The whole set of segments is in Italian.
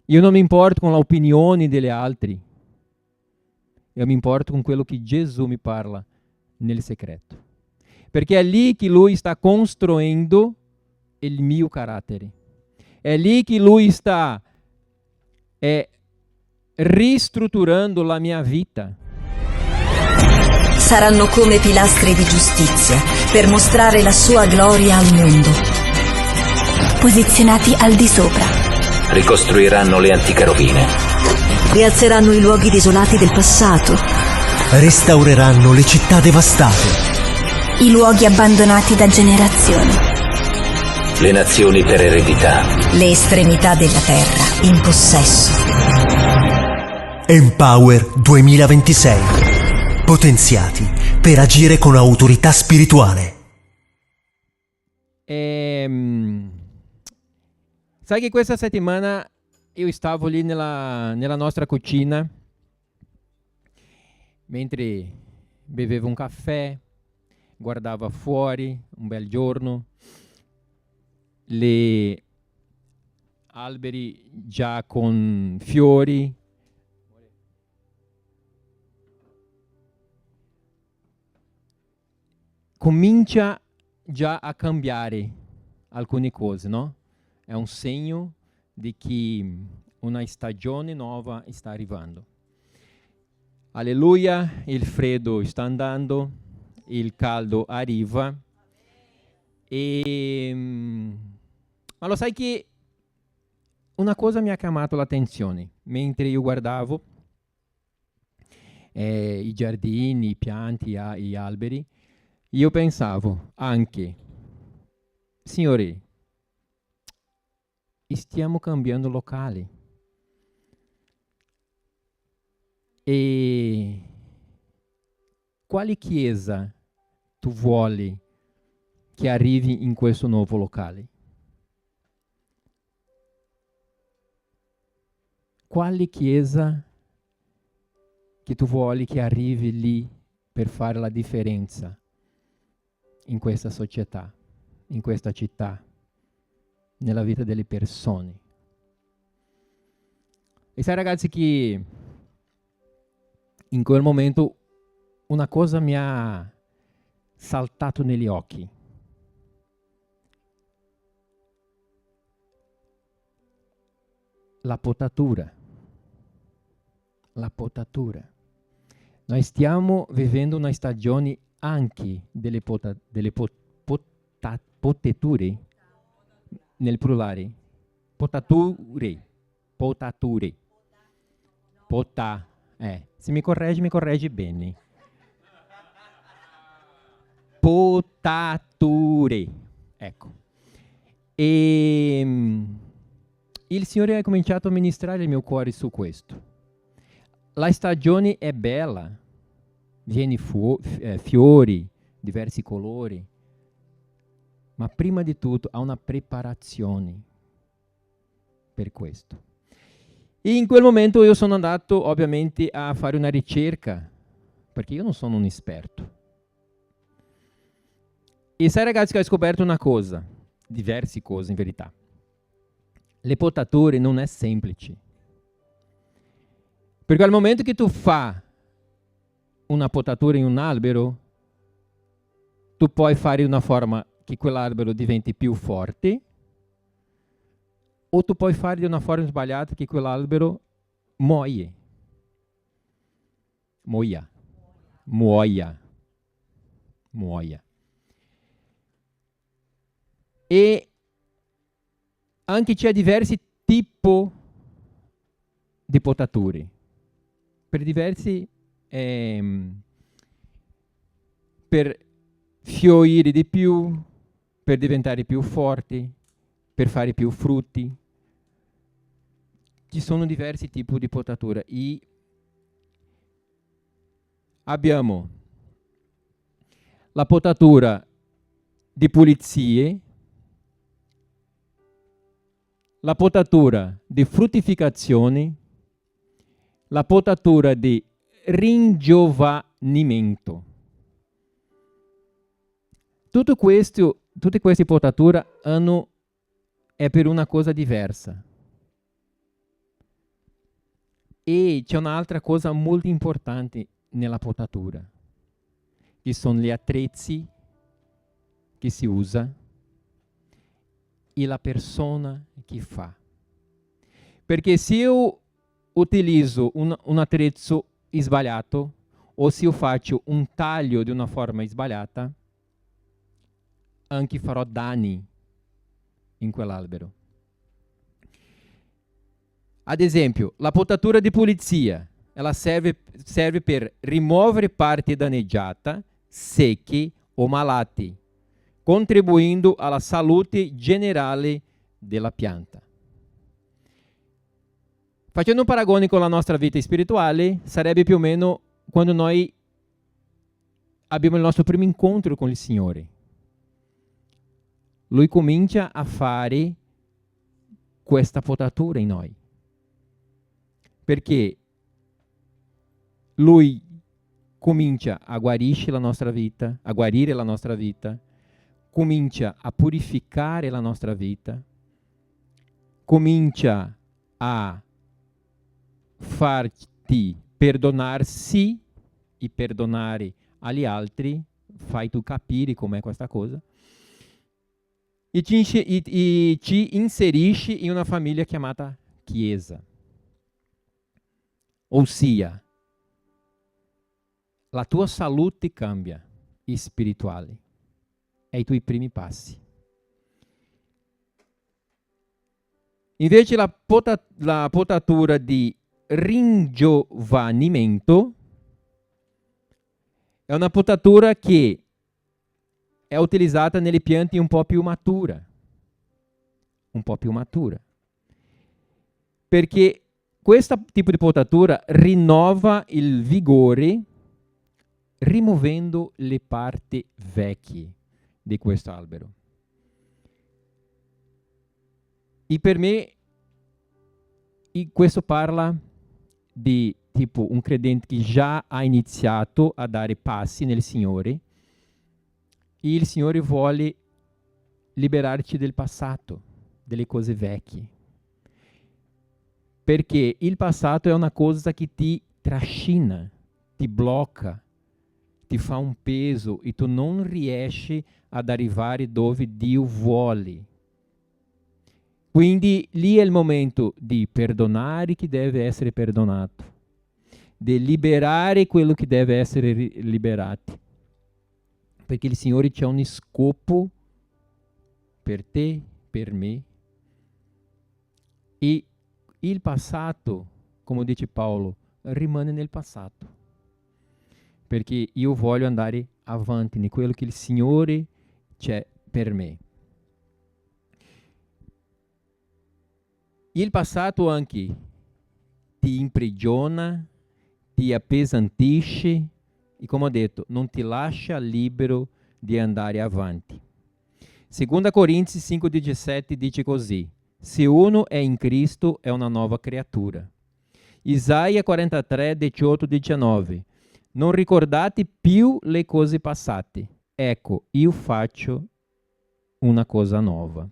Io non mi importo con le opinioni degli altri, io mi importo con quello che Gesù mi parla nel segreto. Perché è lì che Lui sta costruendo il mio carattere. È lì che Lui sta ristrutturando la mia vita. Saranno come pilastri di giustizia per mostrare la sua gloria al mondo. Posizionati al di sopra. Ricostruiranno le antiche rovine. Rialzeranno i luoghi desolati del passato. Restaureranno le città devastate. I luoghi abbandonati da generazioni. Le nazioni per eredità. Le estremità della terra in possesso. Empower 2026. Potenziati per agire con autorità spirituale. Sai che questa settimana io stavo lì nella nostra cucina, mentre bevevo un caffè, guardavo fuori, un bel giorno, gli alberi già con fiori, comincia già a cambiare alcune cose, no? È un segno di che una stagione nuova sta arrivando. Alleluia, il freddo sta andando, il caldo arriva. Ma lo sai che una cosa mi ha chiamato l'attenzione mentre io guardavo i giardini, i pianti, gli alberi. Io pensavo anche, Signore, stiamo cambiando locale. E quale chiesa tu vuoi che arrivi in questo nuovo locale? Quale chiesa che tu vuoi che arrivi lì per fare la differenza in questa società, in questa città, nella vita delle persone? E sai ragazzi che in quel momento una cosa mi ha saltato negli occhi. La potatura. La potatura. Noi stiamo vivendo una stagione anche delle potature nel plurale. Potature. Se mi correggi bene. Potature. Ecco. E il Signore ha cominciato a ministrare il mio cuore su questo. La stagione è bella, viene fiori, diversi colori, ma prima di tutto ha una preparazione per questo. E in quel momento io sono andato ovviamente a fare una ricerca, perché io non sono un esperto. E sai ragazzi che ho scoperto una cosa, diverse cose in verità. Le potature non è semplice. Perché al momento che tu fai una potatura in un albero, tu puoi fare una forma che quell'albero diventi più forte, o tu puoi fare di una forma sbagliata che quell'albero muoia. E anche c'è diversi tipi di potature. Per diversi, per fiorire di più, per diventare più forti, per fare più frutti. Ci sono diversi tipi di potatura. E abbiamo la potatura di pulizie, la potatura di fruttificazione, la potatura di ringiovanimento. Tutte queste potature è per una cosa diversa. E c'è un'altra cosa molto importante nella potatura, che sono gli attrezzi che si usa e la persona che fa. Perché se io utilizzo un attrezzo sbagliato o se io faccio un taglio di una forma sbagliata, anche farò danni in quell'albero. Ad esempio, la potatura di pulizia, ela serve per rimuovere parti danneggiate, secche o malate, contribuendo alla salute generale della pianta. Facendo un paragone con la nostra vita spirituale, sarebbe più o meno quando noi abbiamo il nostro primo incontro con il Signore. Lui comincia a fare questa potatura in noi. Perché Lui comincia a guarire la nostra vita, comincia a purificare la nostra vita, comincia a farti perdonarsi e perdonare agli altri, fai tu capire com'è questa cosa, e ci inserisci in una famiglia chiamata Chiesa. Ossia, la tua salute cambia spirituale ai tuoi primi passi. Invece la potatura di ringiovanimento è una potatura che è utilizzata nelle piante un po' più mature. Perché questo tipo di potatura rinnova il vigore rimuovendo le parti vecchie di questo albero. E per me questo parla di tipo un credente che già ha iniziato a dare passi nel Signore e il Signore vuole liberarci del passato, delle cose vecchie. Perché il passato è una cosa che ti trascina, ti blocca, ti fa un peso e tu non riesci ad arrivare dove Dio vuole. Quindi lì è il momento di perdonare chi deve essere perdonato, di liberare quello che deve essere liberato. Perché il Signore c'ha un scopo per te, per me. E il passato, come dice Paolo, rimane nel passato. Perché io voglio andare avanti in quello che il Signore c'è per me. Il passato anche ti imprigiona, ti appesantisce e, come ho detto, non ti lascia libero di andare avanti. 2 Corinzi 5,17 dice così: se uno è in Cristo è una nuova creatura. Isaia 43, 18, 19. Non ricordate più le cose passate. Ecco, io faccio una cosa nuova.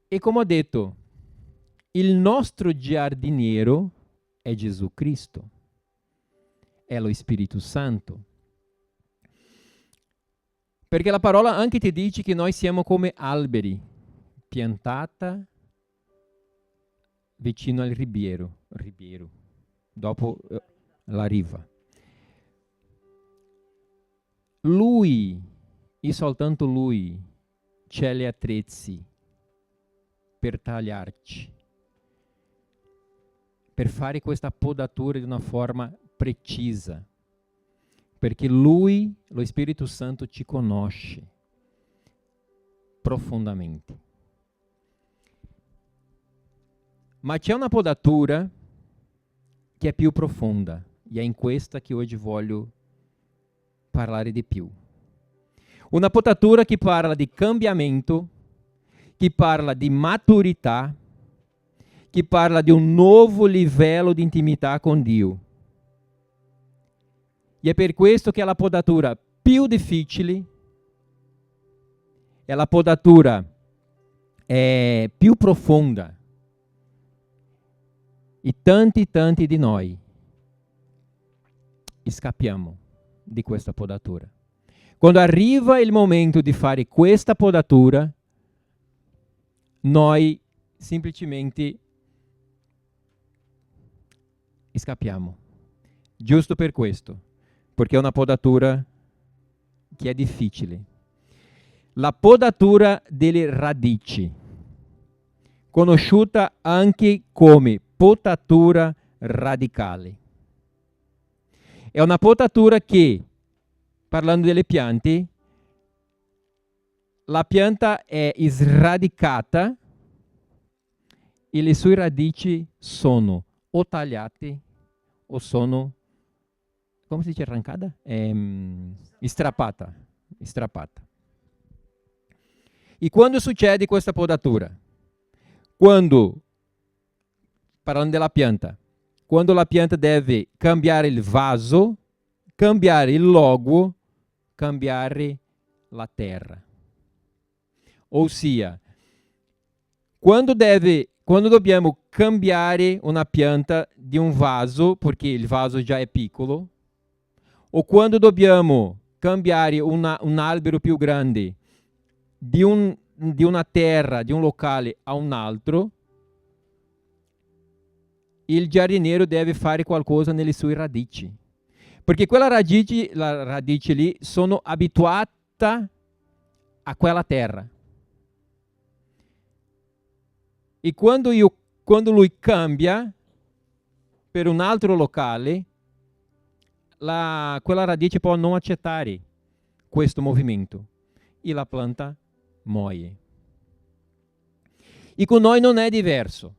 E come ho detto, il nostro giardiniero è Gesù Cristo, è lo Spirito Santo. Perché la parola anche ti dice che noi siamo come alberi, piantata vicino al ribiero, dopo la riva. Lui, e soltanto Lui, c'è gli attrezzi per tagliarci, per fare questa podatura di una forma precisa, perché Lui, lo Spirito Santo, ci conosce profondamente. Ma c'è una podatura che è più profonda, e è in questa che oggi voglio parlare di più. Una potatura che parla di cambiamento, che parla di maturità, che parla di un nuovo livello di intimità con Dio. E è per questo che è la podatura più difficile, è la podatura è più profonda. E tanti di noi scappiamo di questa podatura. Quando arriva il momento di fare questa podatura, noi semplicemente scappiamo. Giusto per questo, perché è una podatura che è difficile. La podatura delle radici, conosciuta anche come potatura radicale. È una potatura che, parlando delle piante, la pianta è sradicata e le sue radici sono o tagliate o sono, come si dice arrancata? Strappata. E quando succede questa podatura? Quando, parlando della pianta, quando la pianta deve cambiare il vaso, cambiare il logo, cambiare la terra. Ossia, quando dobbiamo cambiare una pianta di un vaso, perché il vaso già è piccolo, o quando dobbiamo cambiare un albero più grande di una terra, di un locale a un altro, il giardiniero deve fare qualcosa nelle sue radici. Perché la radice lì sono abituata a quella terra. E quando lui cambia per un altro locale, quella radice può non accettare questo movimento e la pianta muore. E con noi non è diverso.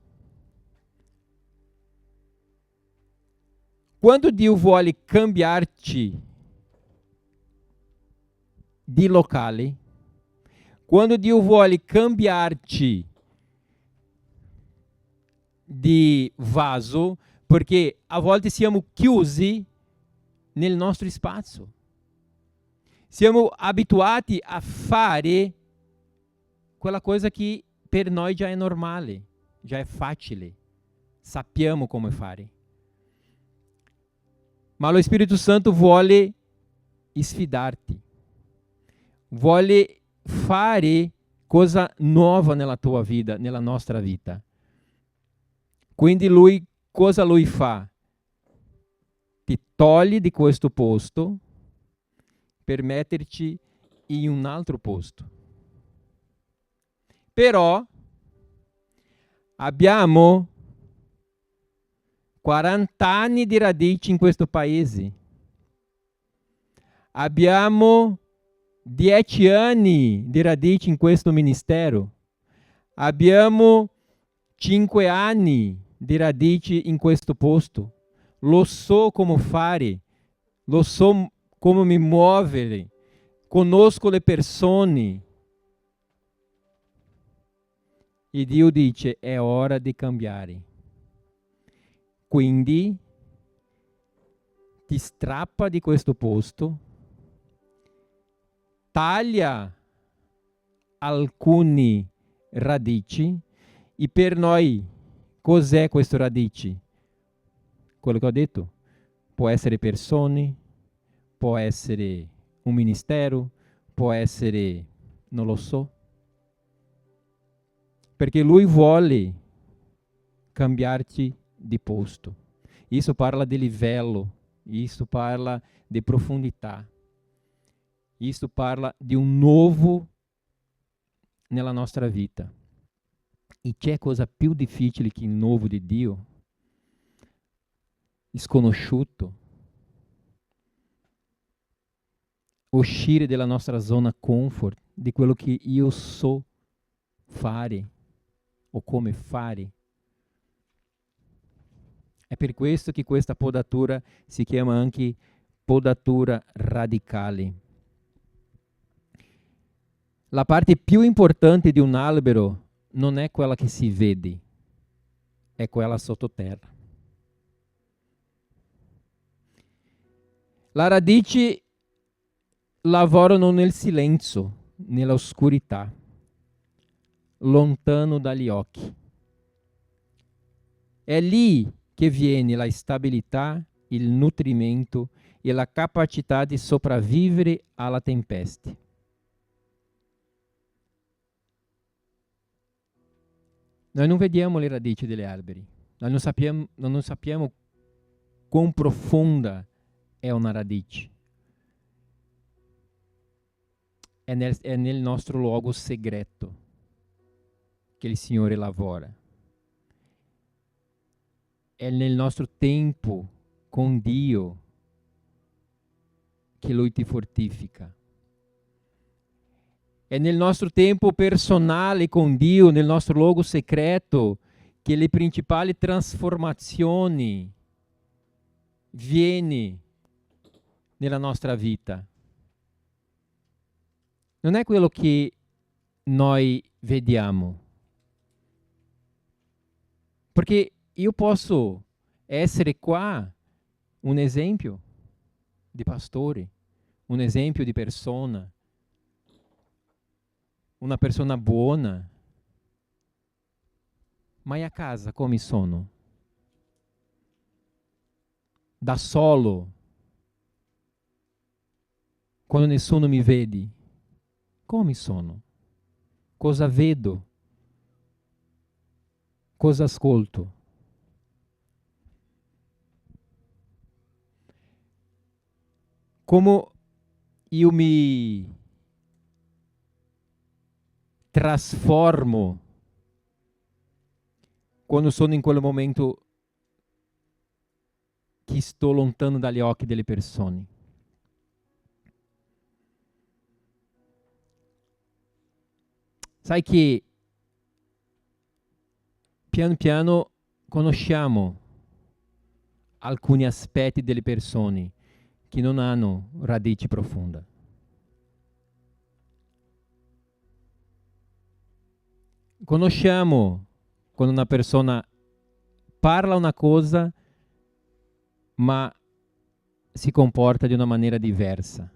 Quando Dio vuole cambiarci di locale, quando Dio vuole cambiarci di vaso, perché a volte siamo chiusi nel nostro spazio. Siamo abituati a fare quella cosa che per noi già è normale, già è facile, sappiamo come fare. Ma lo Spirito Santo vuole sfidarti, vuole fare cosa nuova nella tua vita, nella nostra vita. Quindi cosa lui fa? Ti toglie di questo posto per metterci in un altro posto. Però abbiamo 40 anni di radici in questo paese. Abbiamo 10 anni di radici in questo ministero. Abbiamo 5 anni di radici in questo posto. Lo so come fare, lo so come mi muovere, conosco le persone. E Dio dice, è ora di cambiare. Quindi ti strappa di questo posto, taglia alcune radici. E per noi cos'è questo radici? Quello che ho detto, può essere persone, può essere un ministero, può essere, non lo so, perché lui vuole cambiarci di posto. Isso parla di livello, isso parla di profondità, isso parla di un nuovo nella nostra vita. E c'è cosa più difficile che il nuovo di Dio? Sconosciuto. Uscire dalla nostra zona comfort, di quello che io so fare o come fare. È per questo che questa podatura si chiama anche podatura radicale. La parte più importante di un albero non è quella che si vede, è quella sottoterra. Le radici lavorano nel silenzio, nella oscurità. lontano dagli occhi. È lì che viene la stabilità, il nutrimento e la capacità di sopravvivere alla tempeste. Noi non vediamo le radici degli alberi, noi non sappiamo quão profonda è una radice. È nel nostro luogo segreto che il Signore lavora. È nel nostro tempo con Dio che Lui ti fortifica. È nel nostro tempo personale con Dio, nel nostro luogo segreto, che le principali trasformazioni viene nella nostra vita. Non è quello che noi vediamo. Perché io posso essere qua un esempio di pastore, un esempio di persona, una persona buona, ma a casa come sono? Da solo, quando nessuno mi vede, come sono? Cosa vedo? Cosa ascolto? Come io mi trasformo quando sono in quel momento che sto lontano dagli occhi delle persone. Sai che piano piano conosciamo alcuni aspetti delle persone che non hanno radici profonde. Conosciamo quando una persona parla una cosa ma si comporta di una maniera diversa.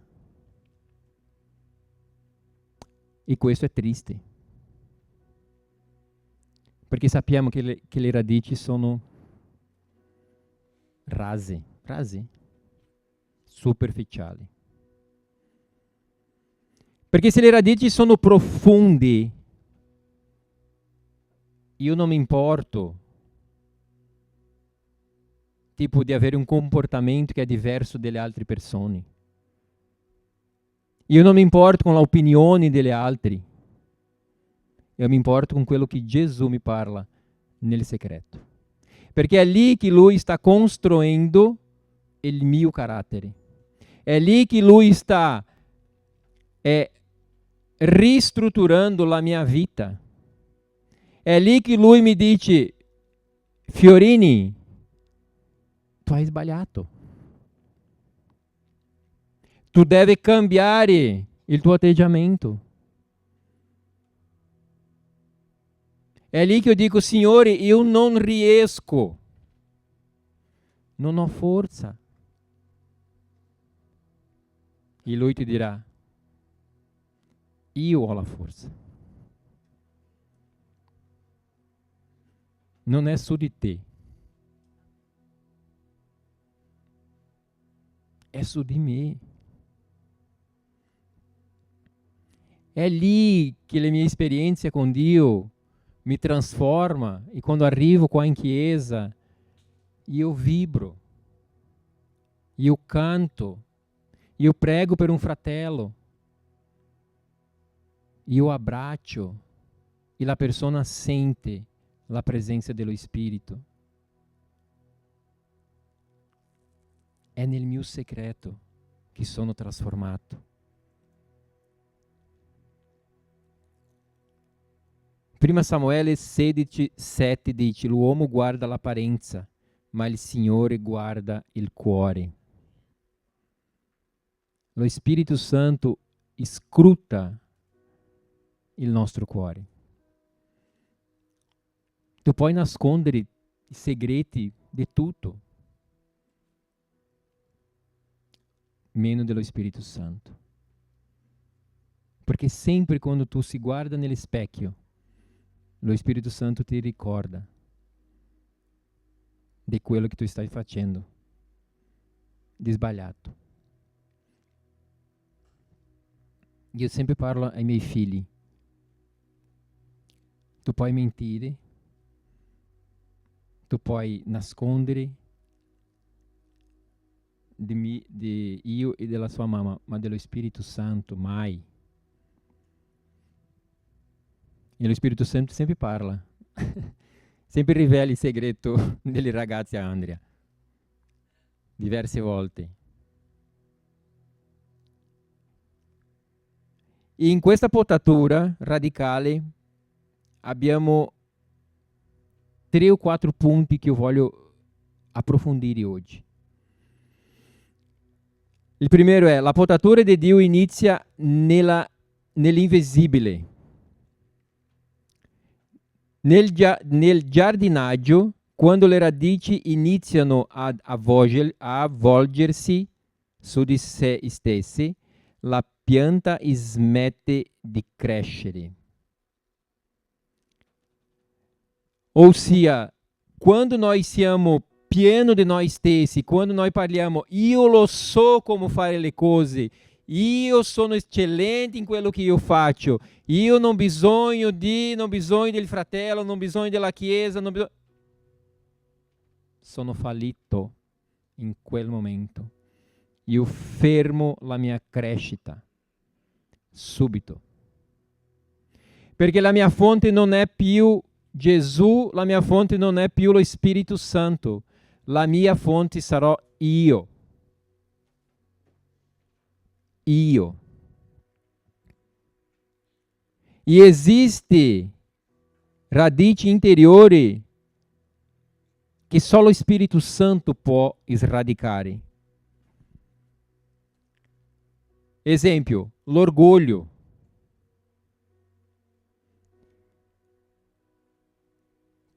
E questo è triste. Perché sappiamo che le radici sono rase, superficiali. Perché se le radici sono profonde, io non mi importo tipo di avere un comportamento che è diverso dalle altre persone. Io non mi importo con l'opinione delle altre. Io mi importo con quello che Gesù mi parla nel segreto. Perché è lì che Lui sta costruendo il mio carattere. È lì che Lui sta ristrutturando la mia vita. È lì che Lui mi dice, Fiorini, tu hai sbagliato. Tu devi cambiare il tuo atteggiamento. È lì che io dico, Signore, io non riesco. Non ho forza. E Lui ti dirà, io ho la forza. Non è su di te. È su di me. È lì che le mie esperienze con Dio mi trasforma e quando arrivo qua in chiesa io vibro, io canto, io prego per un fratello, io abbraccio e la persona sente la presenza dello Spirito. È nel mio segreto che sono trasformato. Prima Samuele 16:7 dice, l'uomo guarda l'apparenza, ma il Signore guarda il cuore. Lo Spirito Santo scruta il nostro cuore. Tu puoi nascondere i segreti di tutto, meno dello Spirito Santo. Perché sempre quando tu si guarda nello specchio, Lo Spirito Santo ti ricorda di quello che tu stai facendo di sbagliato. Io sempre parlo ai miei figli. Tu puoi mentire, tu puoi nascondere di io e della sua mamma, ma dello Spirito Santo mai. E lo Spirito Santo sempre parla, sempre rivela il segreto delle ragazze a Andrea, diverse volte. In questa potatura radicale abbiamo 3 o 4 punti che io voglio approfondire oggi. Il primo è: la potatura di Dio inizia nell'invisibile. Nel giardinaggio, quando le radici iniziano a avvolgersi su di se stesse, la pianta smette di crescere. Ossia, quando noi siamo pieni di noi stessi, quando noi parliamo, io lo so come fare le cose, io sono eccellente in quello che io faccio, io non bisogno del fratello, non bisogno della chiesa, sono fallito in quel momento. Io fermo la mia crescita subito, perché la mia fonte non è più Gesù, la mia fonte non è più lo Spirito Santo, la mia fonte sarò io. E esiste radici interiori che só lo Spirito Santo può sradicare. Esempio, l'orgoglio.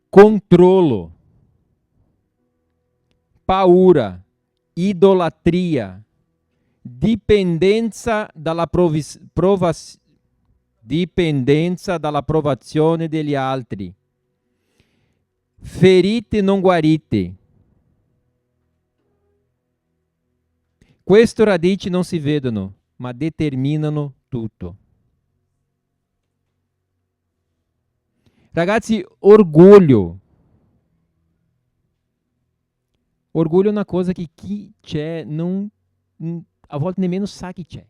Controllo. Paura. Idolatria. Dipendenza dall'approvazione degli altri. Ferite non guarite. Queste radici non si vedono, ma determinano tutto. Ragazzi, orgoglio. Orgoglio è una cosa che chi c'è non, a volte nemmeno sa che c'è.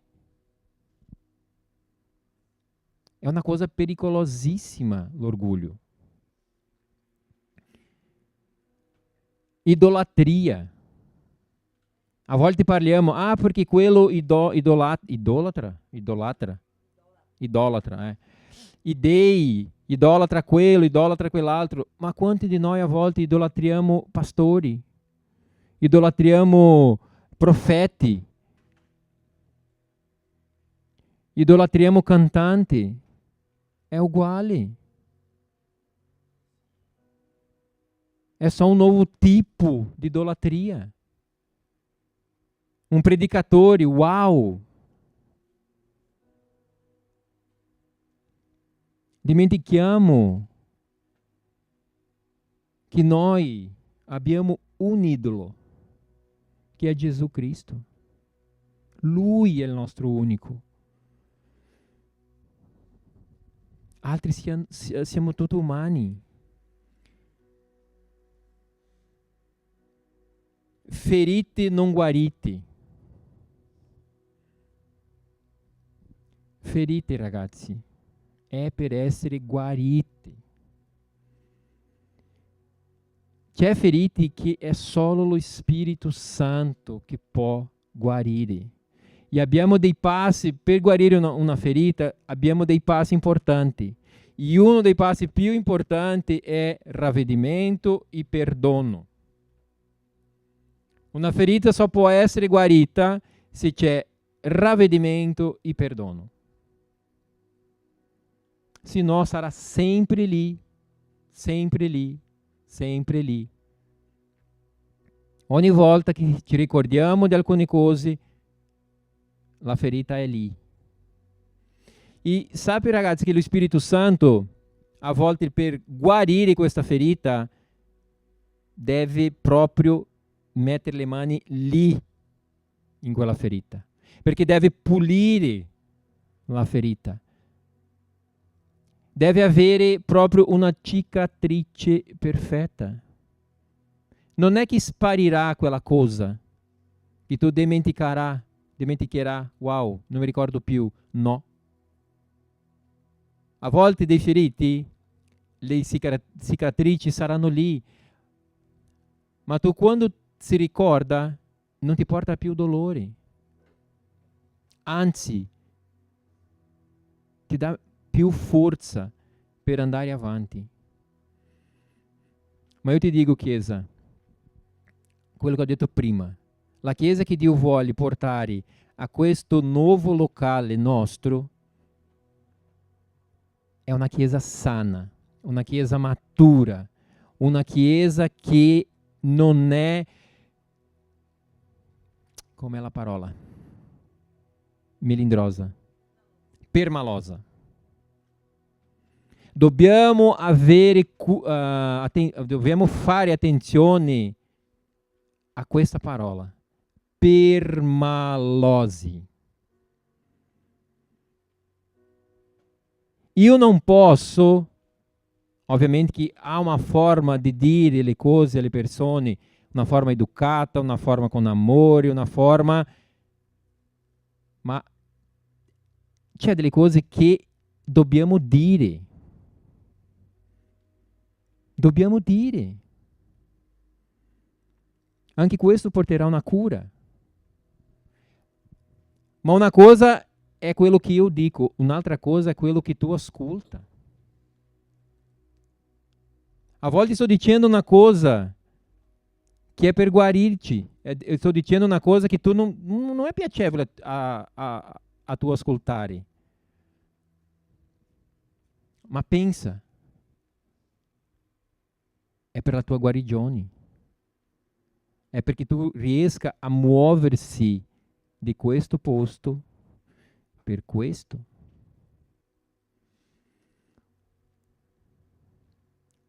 È una cosa pericolosissima l'orgoglio. Idolatria. A volte parliamo, perché quello idolatra. I dei, idolatra quello, idolatra quell'altro. Ma quanti di noi a volte idolatriamo pastori? Idolatriamo profeti? Idolatriamo cantanti? È uguale. È só un nuovo tipo di idolatria. Un predicatore, uau! Dimentichiamo che noi abbiamo un idolo, che è Gesù Cristo. Lui è il nostro unico. Altri siamo tutti umani. Ferite non guarite. Ferite, ragazzi, è per essere guarite. C'è ferite che è solo lo Spirito Santo che può guarire. E abbiamo dei passi, per guarire una ferita, abbiamo dei passi importanti. E uno dei passi più importanti è ravvedimento e perdono. Una ferita só può essere guarita se c'è ravvedimento e perdono. Se no sarà sempre lì, sempre lì, sempre lì. Ogni volta che ci ricordiamo di alcune cose, la ferita è lì. E sape, ragazzi, che lo Spirito Santo a volte per guarire questa ferita deve proprio mettere le mani lì, in quella ferita, perché deve pulire la ferita. Deve avere proprio una cicatrice perfetta. Non è che sparirà quella cosa, che tu dimenticherà, wow, non mi ricordo più. No. A volte dei feriti, le cicatrici saranno lì, ma tu quando si ricorda non ti porta più dolore. Anzi, ti dà più forza per andare avanti. Ma io ti dico, Chiesa, quello che ho detto prima, la Chiesa che Dio vuole portare a questo nuovo locale nostro è una Chiesa sana, una Chiesa matura, una Chiesa che non è, come è la parola? Melindrosa, permalosa. Dobbiamo fare attenzione a questa parola, permalosi. Io non posso, ovviamente che ha una forma di dire le cose alle persone, una forma educata, una forma con amore, una forma, ma c'è delle cose che dobbiamo dire. Dobbiamo dire. Anche questo porterà una cura. Ma una cosa è quello che io dico, un'altra cosa è quello che tu ascolta. A volte sto dicendo una cosa che è per guarirci, sto dicendo una cosa che tu non è piacevole a tu ascoltare. Ma pensa, è per la tua guarigione, è perché tu riesca a muoversi di questo posto per questo.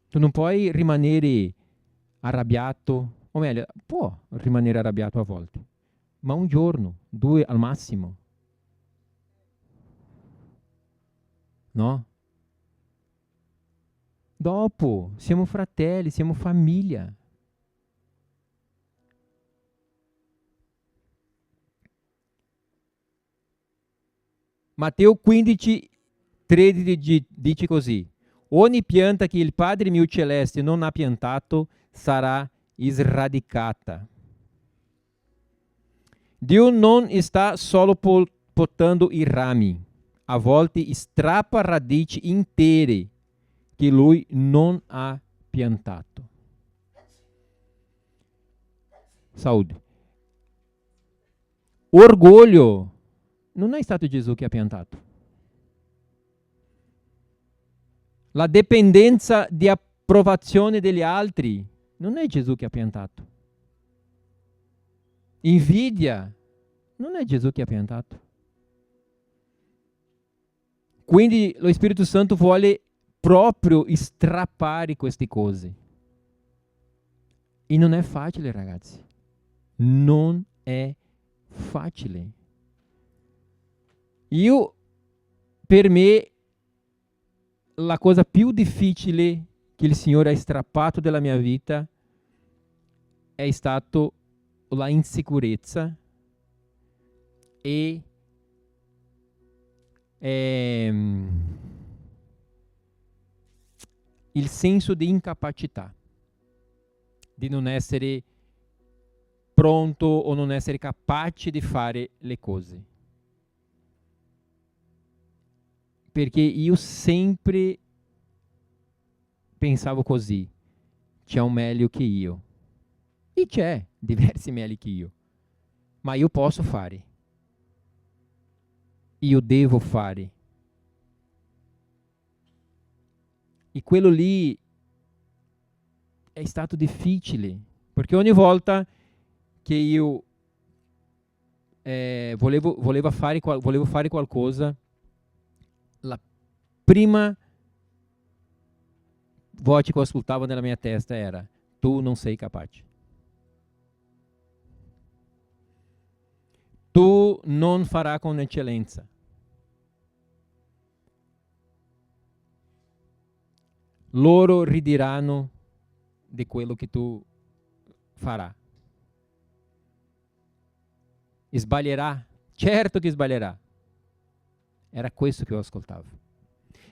Tu non puoi rimanere arrabbiato, o meglio, può rimanere arrabbiato a volte, ma un giorno, 2 al massimo. No? Dopo, siamo fratelli, siamo famiglia. Matteo 15, 13 dice così: ogni pianta che il Padre mio celeste non ha piantato sarà sradicata. Dio non sta solo potando i rami, a volte strappa radici intere che lui non ha piantato. Saúde. Orgoglio non è stato Gesù che ha piantato. La dipendenza di approvazione degli altri non è Gesù che ha piantato. Invidia non è Gesù che ha piantato. Quindi lo Spirito Santo vuole proprio strappare queste cose. E non è facile, ragazzi. Non è facile. Per me, la cosa più difficile che il Signore ha strappato dalla mia vita è stato la insicurezza e il senso di incapacità, di non essere pronto o non essere capace di fare le cose. Perché io sempre pensavo così: c'è un meglio che io. E c'è diversi meglio che io. Ma io posso fare. Io devo fare. E quello lì è stato difficile, perché ogni volta che io volevo fare qualcosa, la prima voce che eu ascoltava nella mia testa era: tu non sei capace. Tu non farà con eccellenza. Loro ridiranno di quello che tu farà. Sbaglierà, certo che sbaglierà. Era questo che eu ascoltavo.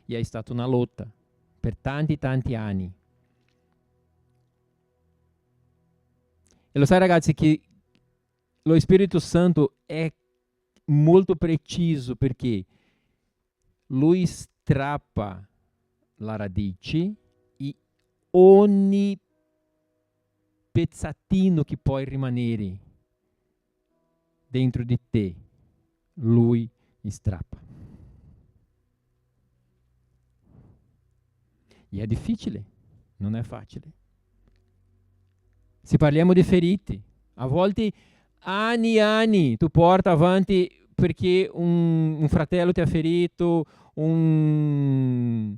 E è stata una lotta per tanti anni. E lo sai, ragazzi, che lo Spirito Santo è molto preciso, perché lui strappa la radice e ogni pezzatino che può rimanere dentro di te, lui strappa. E è difficile, non è facile. Se parliamo di ferite, a volte anni e anni tu porta avanti perché un fratello ti ha ferito, un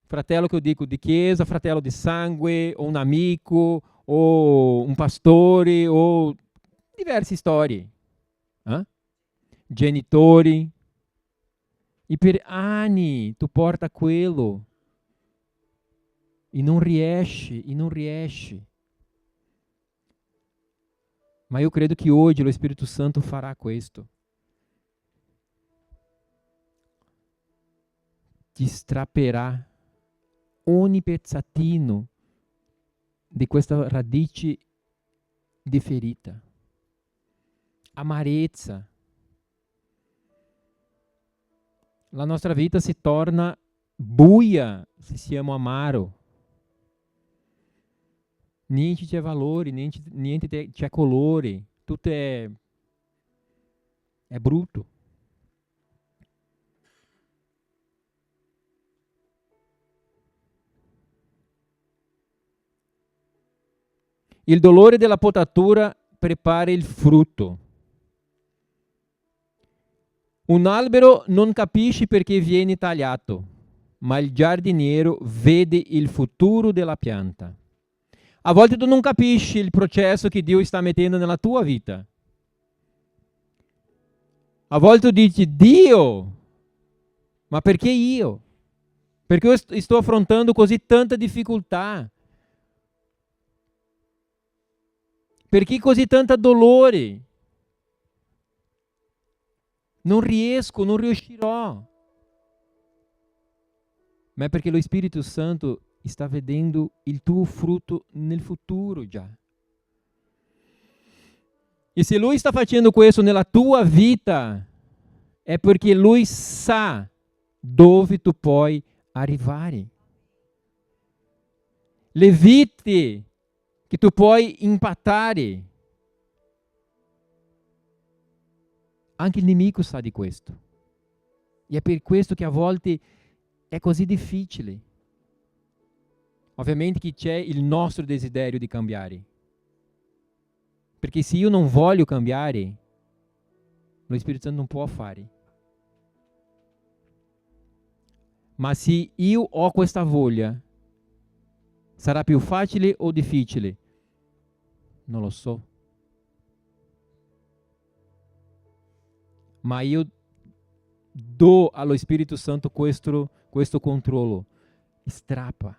fratello che eu dico di chiesa, fratello di sangue, o un amico, o un pastore, o diverse storie. Genitori. E per anni tu porta quello e non riesci. Ma eu credo que hoje o Espírito Santo fará questo. Ti strapperà ogni pezzatino di questa radice di ferita. Amarezza. La nostra vita si torna buia se siamo amaro. Niente c'è valore, niente c'è colore, tutto è brutto. Il dolore della potatura prepara il frutto. Un albero non capisce perché viene tagliato, ma il giardiniero vede il futuro della pianta. A volte tu non capisci il processo che Dio sta mettendo nella tua vita. A volte tu dici: Dio, ma perché io? Perché io sto affrontando così tanta difficoltà? Perché così tanta dolore? Non riuscirò. Ma è perché lo Spirito Santo sta vedendo il tuo frutto nel futuro già. E se Lui sta facendo questo nella tua vita, è perché Lui sa dove tu puoi arrivare. Le vite che tu puoi impattare. Anche il nemico sa di questo. E è per questo che a volte è così difficile. Ovviamente che c'è il nostro desiderio di cambiare. Perché se io non voglio cambiare, lo Spirito Santo non può fare. Ma se io ho questa voglia, sarà più facile o difficile? Non lo so. Ma io do allo Spirito Santo questo controllo. Strappa.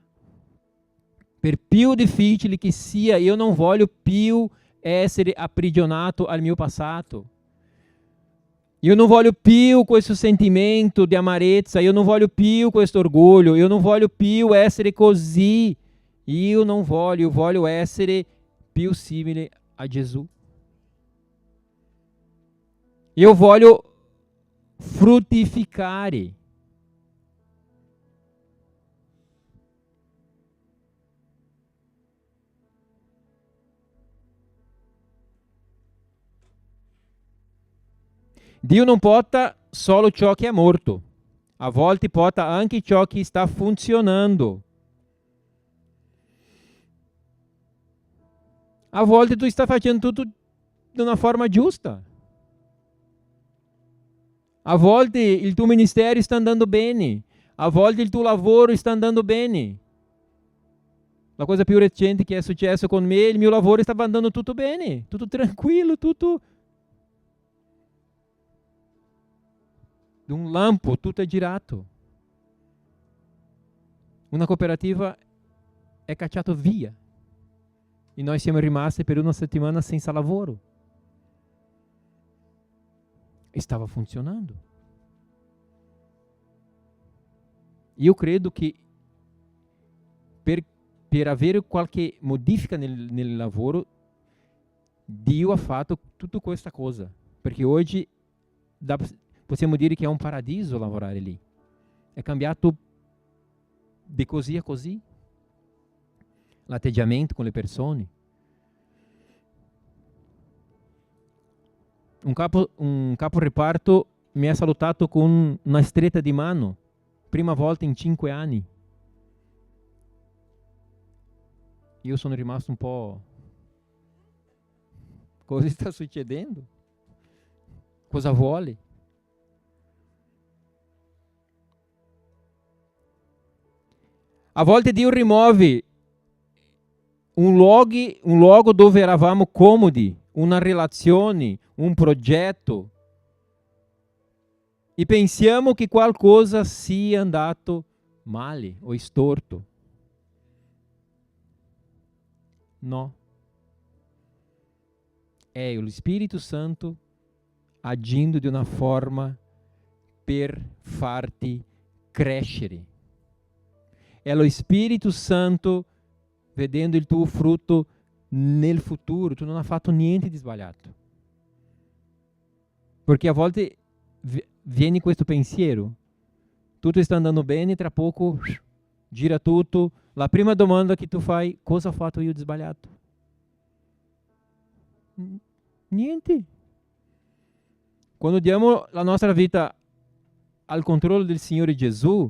Per più difficile che sia, io non voglio più essere aprigionato al mio passato. Io non voglio più questo sentimento di amarezza, io non voglio più questo orgoglio, io non voglio più essere così. Io non voglio essere più simile a Gesù. Io voglio fruttificare. Dio non porta solo ciò che è morto, a volte porta anche ciò che sta funzionando. A volte tu sta facendo tutto di una forma giusta. A volte il tuo ministero sta andando bene, a volte il tuo lavoro sta andando bene. La cosa più recente che è successo con me, il mio lavoro stava andando tutto bene, tutto tranquillo, tutto d'un lampo, tutto è girato. Una cooperativa è cacciata via e noi siamo rimasti per una settimana senza lavoro. E stava funzionando. Io credo che per avere qualche modifica nel lavoro, Dio ha fatto tutta questa cosa. Perché oggi possiamo dire che è un paradiso lavorare lì. È cambiato di così a così. L'atteggiamento con le persone. Un capo reparto mi ha salutato con una stretta di mano. Prima volta in 5 anni. Io sono rimasto un po'... Cosa sta succedendo? Cosa vuole? A volte Dio rimuove un luogo dove eravamo comodi, una relazione, un progetto, e pensiamo che qualcosa sia andato male o storto. No. È lo Spirito Santo agindo di una forma per farti crescere. È lo Spirito Santo vedendo il tuo frutto nel futuro. Tu non hai fatto niente di sbagliato. Perché a volte viene questo pensiero. Tutto sta andando bene, tra poco gira tutto. La prima domanda che tu fai, cosa ho fatto io di sbagliato? Niente. Quando diamo la nostra vita al controllo del Signore Gesù,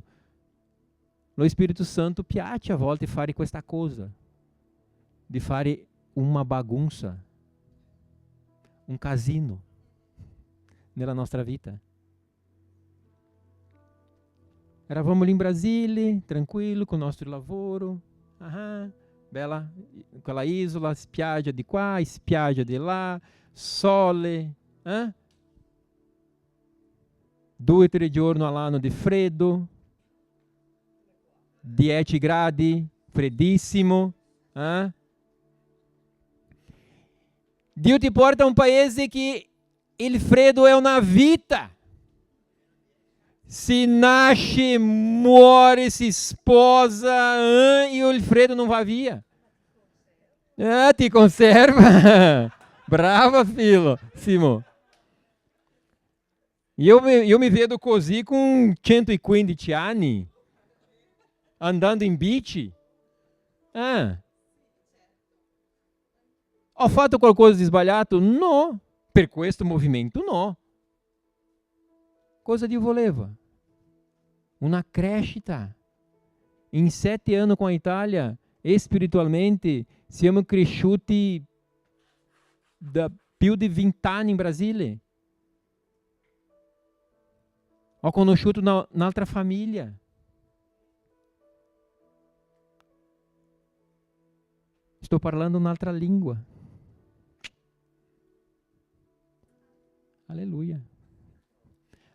lo Spirito Santo piace a volte fare questa cosa, di fare uma bagunça, un casino nella nostra vita. Eravamo lì in Brasile, tranquillo, con il nostro lavoro, bella, quella isola, spiaggia di qua, spiaggia di là, sole, 2 o 3 giorni all'anno di freddo, 10 gradi, freddissimo. Dio ti porta a un paese che il freddo è una vita. Si nasce, muore, si sposa e il freddo non va via. Ti conserva. Brava, filho. Simo. Io mi vedo così con 115 anni, andando in bici. Ho fatto qualcosa di sbagliato? No. Per questo movimento no. Cosa Dio voleva? Una crescita. In 7 anni con l'Italia, spiritualmente, siamo cresciuti da più di 20 anni in Brasile. Ho conosciuto un'altra famiglia. Sto parlando un'altra lingua. Alleluia.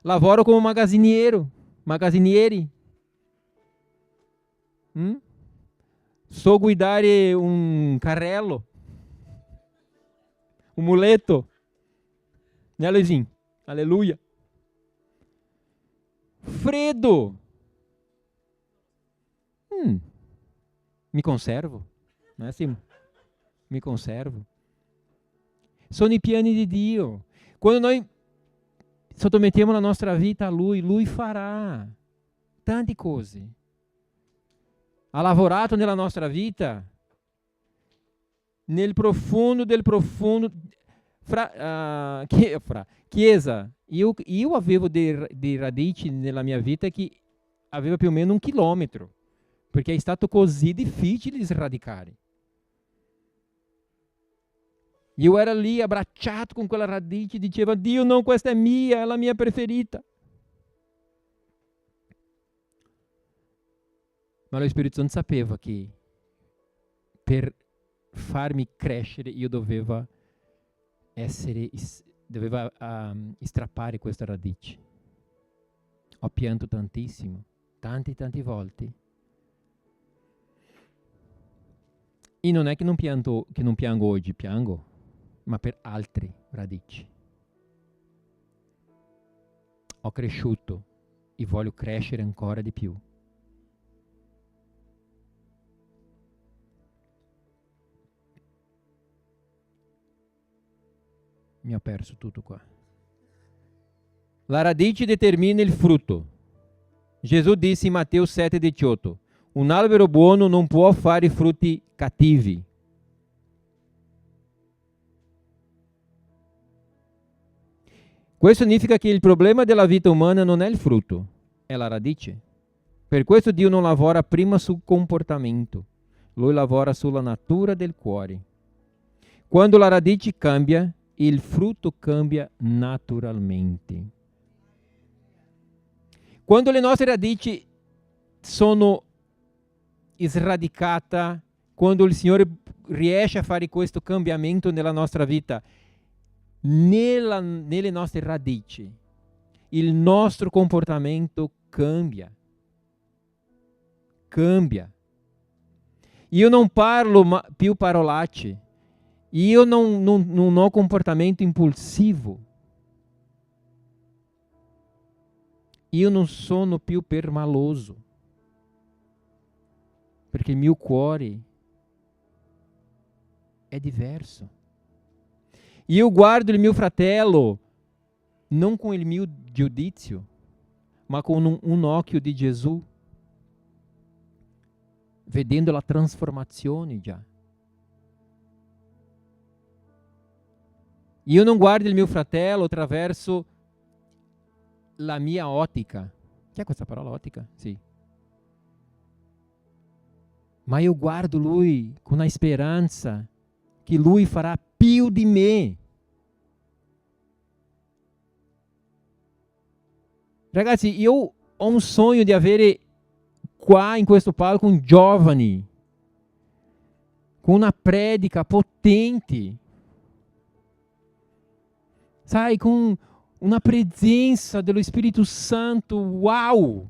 Lavoro come magazzinieri. So guidare un carrello, un muletto. Né, Luizinho? Aleluia. Freddo. Mi conservo. Não é assim? Mi conservo. Sono i piani di Dio. Quando noi sottomettiamo la nostra vita a Lui farà tante cose. Ha lavorato nella nostra vita, nel profondo del profondo. Chiesa, io avevo dei radici nella mia vita che aveva più o meno 1 chilometro, perché è stato così difficile sradicare. Io ero lì abbracciato con quella radice e dicevo, Dio, no, questa è mia, è la mia preferita. Ma lo Spirito Santo sapeva che per farmi crescere io doveva strappare questa radice. Ho pianto tantissimo, tante volte. E non è che non piango oggi, piango, ma per altre radici. Ho cresciuto e voglio crescere ancora di più. Mi ho perso tutto qua. La radice determina il frutto. Gesù disse in Matteo 7,18: un albero buono non può fare frutti cattivi. Questo significa che il problema della vita umana non è il frutto, è la radice. Per questo Dio non lavora prima sul comportamento, Lui lavora sulla natura del cuore. Quando la radice cambia, il frutto cambia naturalmente. Quando le nostre radici sono sradicate, quando il Signore riesce a fare questo cambiamento nella nostra vita, nelle nostre radici, il nostro comportamento cambia. Cambia. Io non parlo più parolacce. Io non ho comportamento impulsivo. Io non sono più permaloso. Perché il mio cuore è diverso. Io guardo il mio fratello non con il mio giudizio, ma con un occhio di Gesù, vedendo la trasformazione già. Io non guardo il mio fratello attraverso la mia ottica. C'è questa parola ottica? Sì. Ma io guardo lui con la speranza che lui farà più di me. Ragazzi, io ho un sogno di avere qua in questo palco un giovane con una predica potente. Sai, con una presenza dello Spirito Santo, wow!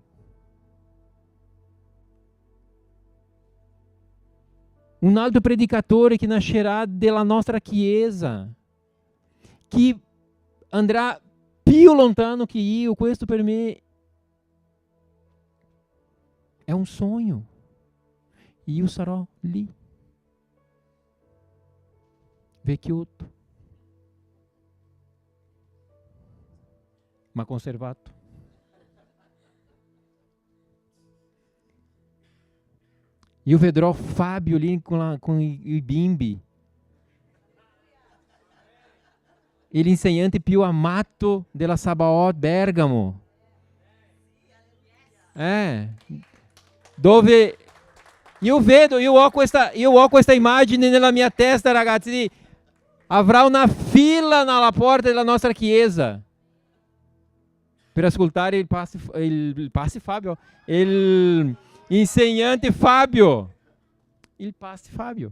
Un altro predicatore che nascerà della nostra chiesa, che andrà più lontano che io. Questo per me è un sogno. Io sarò lì, vecchiotto, ma conservato. Io vedrò Fabio lì con i bimbi. L'insegnante più amato della Sabaoth Bergamo. Dove io ho questa immagine nella mia testa, ragazzi. Avrà una fila alla porta della nostra chiesa per ascoltare il passe Fabio, il insegnante Fabio, il passe Fabio.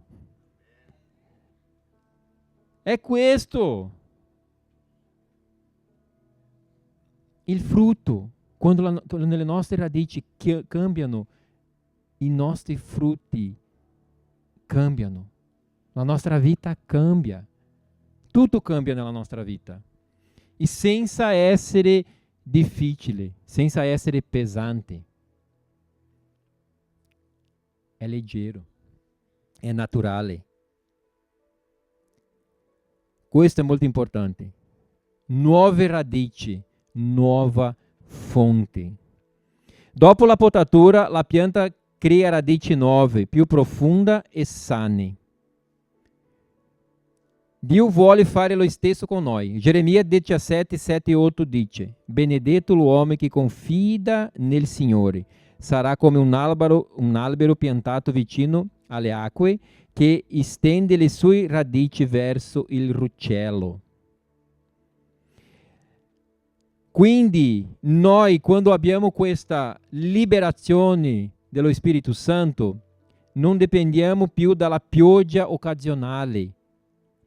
È questo il frutto. Quando nelle nostre radici cambiano, i nostri frutti cambiano, la nostra vita cambia, tutto cambia nella nostra vita, e senza essere difficile, senza essere pesante. È leggero, è naturale. Questo è molto importante. Nuove radici, nuova fonte. Dopo la potatura, la pianta crea radici nuove, più profonde e sane. Dio vuole fare lo stesso con noi. Geremia 17, 7 e 8 dice: benedetto l'uomo che confida nel Signore. Sarà come un albero piantato vicino alle acque che estende le sue radici verso il ruscello. Quindi noi, quando abbiamo questa liberazione dello Spirito Santo, non dipendiamo più dalla pioggia occasionale,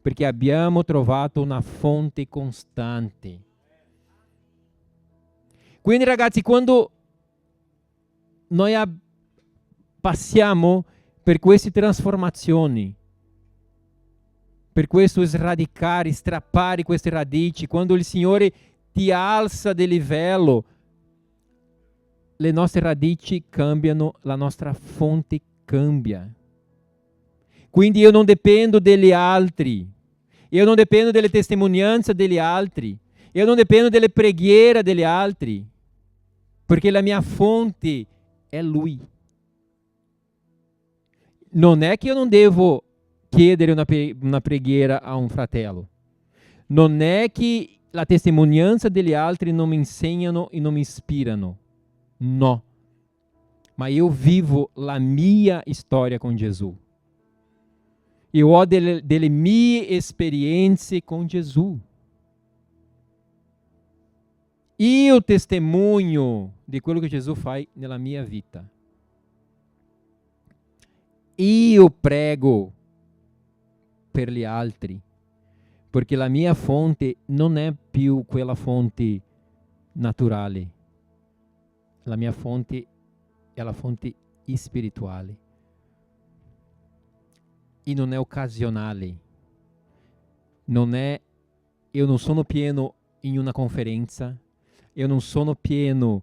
perché abbiamo trovato una fonte costante. Quindi ragazzi, quando noi passiamo per queste trasformazioni, per questo sradicare, strappare queste radici, quando il Signore ti alza di livello, le nostre radici cambiano, la nostra fonte cambia. Quindi io non dipendo degli altri, io non dipendo delle testimonianze degli altri, io non dipendo delle preghiere degli altri, perché la mia fonte è Lui. Non è che io non devo chiedere una preghiera a un fratello, non è che la testimonianza degli altri non mi insegnano e non mi ispirano, no, ma io vivo la mia storia con Gesù. Io ho delle mie esperienze con Gesù. Io testemunho di quello che Gesù fa nella mia vita. Io prego per gli altri, perché la mia fonte non è più quella fonte naturale. La mia fonte è la fonte spirituale. E non è occasionale. Io non sono pieno in una conferenza, io non sono pieno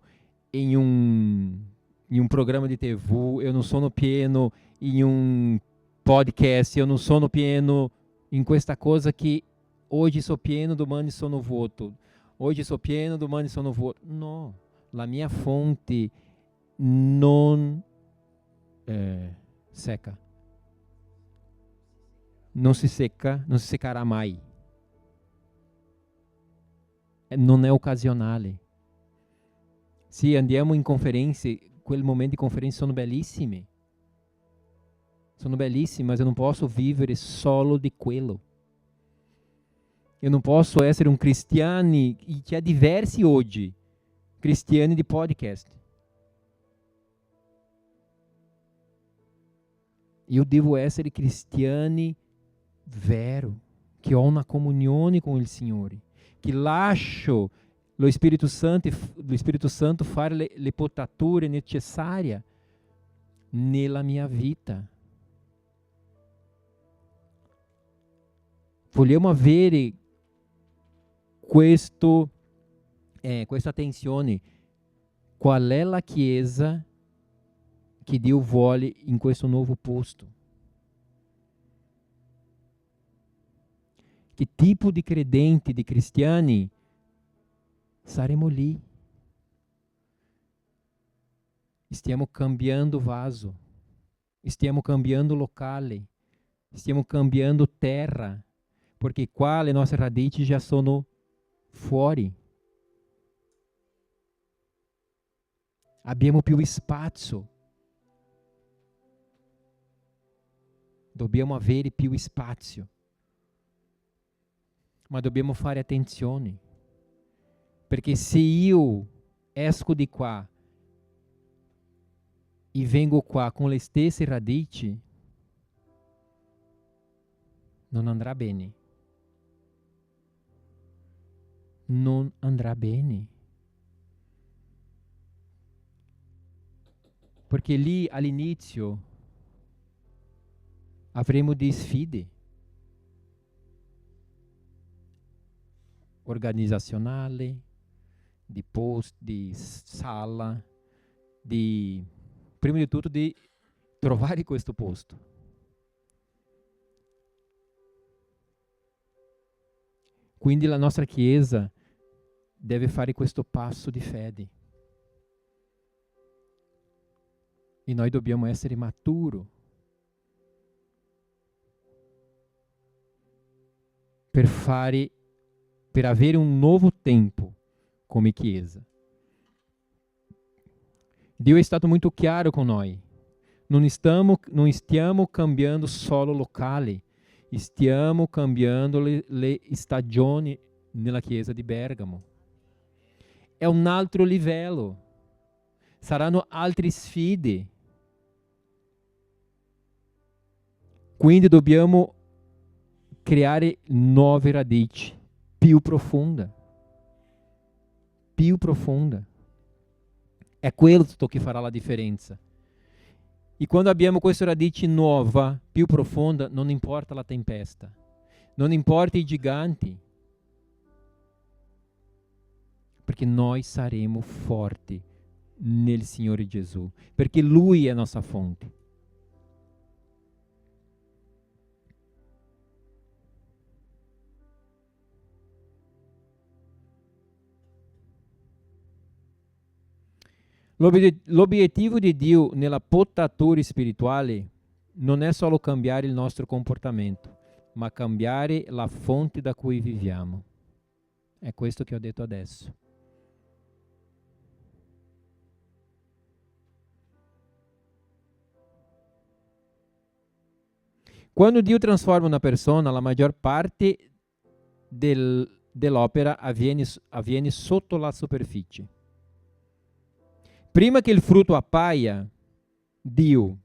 in un programma di TV, io non sono pieno in un podcast, io non sono pieno in questa cosa che oggi sono pieno, domani sono vuoto. Oggi sono pieno, domani sono vuoto. No, la mia fonte non seca. Non si secca, non si seccherà mai. Non è occasionale. Sì, andiamo in conferenze, quel momento di conferenza sono bellissimi. Sono bellissimi, mas eu não posso vivere solo di quello. Eu não posso essere un cristiano, e c'è diversi oggi, cristiani di podcast. Io devo essere cristiani vero, che ho una comunione con il Signore, che lascio lo Spirito Santo fare le potature necessarie nella mia vita. Vogliamo avere questa attenzione. Qual è la Chiesa che Dio vuole in questo nuovo posto? Che tipo di credenti, di cristiani saremo lì? Stiamo cambiando vaso, stiamo cambiando locale, stiamo cambiando terra, perché qua le nostre radici già sono fuori. Abbiamo più spazio. Dobbiamo avere più spazio. Ma dobbiamo fare attenzione. Perché se io esco di qua e vengo qua con le stesse radici, non andrà bene. Non andrà bene. Perché lì all'inizio avremo delle sfide organizazionali, di post, di sala, prima di tutto di trovare questo posto. Quindi la nostra Chiesa deve fare questo passo di fede. E noi dobbiamo essere maturi per avere un nuovo tempo come Chiesa. Dio è stato molto chiaro con noi. Non stiamo cambiando solo locali, stiamo cambiando le stagioni nella Chiesa di Bergamo. È un altro livello. Saranno altre sfide. Quindi dobbiamo creare nuove radici, più profonda. Più profonda. È questo che farà la differenza. E quando abbiamo questa radice nuova, più profonda, non importa la tempesta, non importa i giganti, perché noi saremo forti nel Signore Gesù, perché Lui è nostra fonte. L'obiettivo di Dio nella potatura spirituale non è solo cambiare il nostro comportamento, ma cambiare la fonte da cui viviamo. È questo che ho detto adesso. Quando Dio trasforma una persona, la maggior parte dell'opera avviene sotto la superficie. Prima che il frutto appaia, Dio,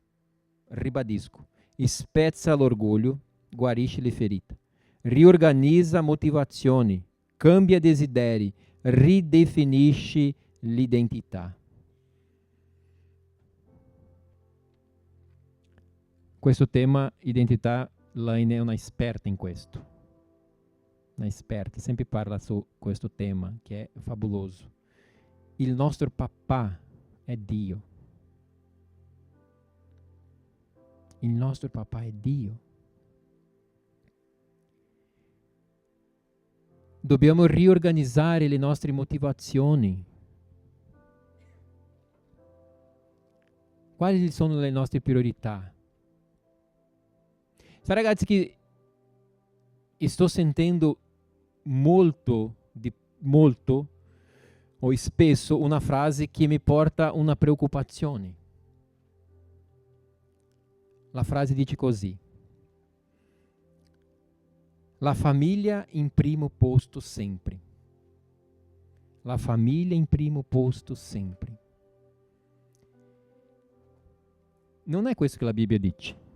ribadisco, spezza l'orgoglio, guarisce le ferite, riorganizza motivazioni, cambia desideri, ridefinisce l'identità. Questo tema, identità, Laine è una esperta in questo. Una esperta, sempre parla su questo tema, che è fabuloso. Il nostro papà è Dio. Il nostro papà è Dio. Dobbiamo riorganizzare le nostre motivazioni. Quali sono le nostre priorità? Sai ragazzi che sto sentendo molto o spesso una frase che mi porta una preoccupazione. La frase dice così: la famiglia in primo posto sempre. La famiglia in primo posto sempre. Non è questo che la Bibbia dice.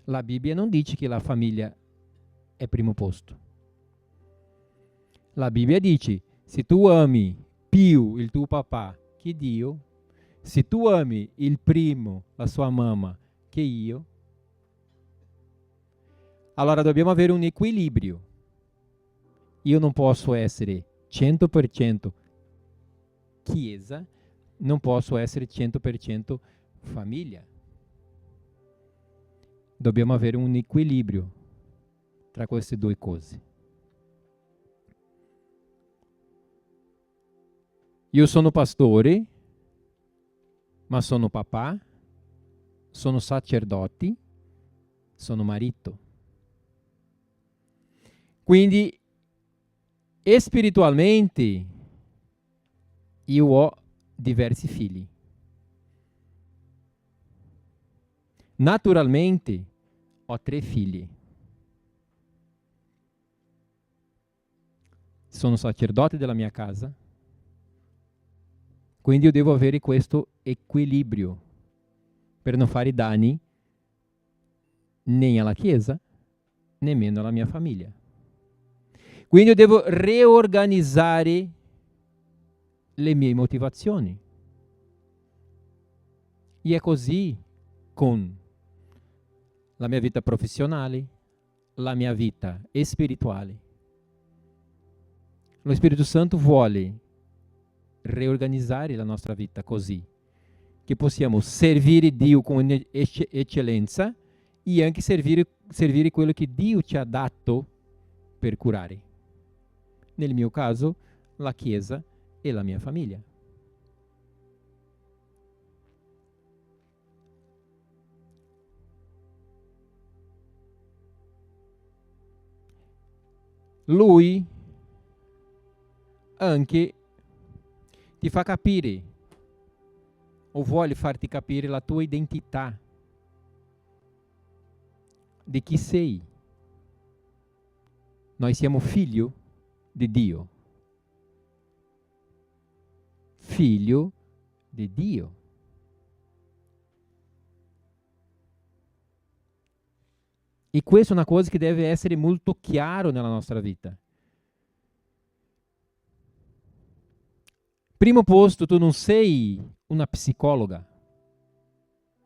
La Bibbia non dice che la famiglia è primo posto. La Bibbia dice: se tu ami più il tuo papà che Dio, se tu ami il primo, la sua mamma, che io, allora dobbiamo avere un equilibrio. Io non posso essere 100% chiesa, non posso essere 100% famiglia. Dobbiamo avere un equilibrio tra queste due cose. Io sono pastore, ma sono papà, sono sacerdote, sono marito. Quindi, spiritualmente, io ho diversi figli. Naturalmente, ho 3 figli. Sono sacerdote della mia casa. Quindi io devo avere questo equilibrio per non fare danni né alla Chiesa, nemmeno alla mia famiglia. Quindi io devo riorganizzare le mie motivazioni. E è così con la mia vita professionale, la mia vita spirituale. Lo Spirito Santo vuole riorganizzare la nostra vita così che possiamo servire Dio con eccellenza e anche servire quello che Dio ci ha dato per curare. Nel mio caso, la Chiesa e la mia famiglia. Lui anche ti fa capire o vuole farti capire la tua identità, di chi sei. Noi siamo figlio di Dio. Figlio di Dio. E questa è una cosa che deve essere molto chiaro nella nostra vita. Primo posto, tu non sei una psicologa,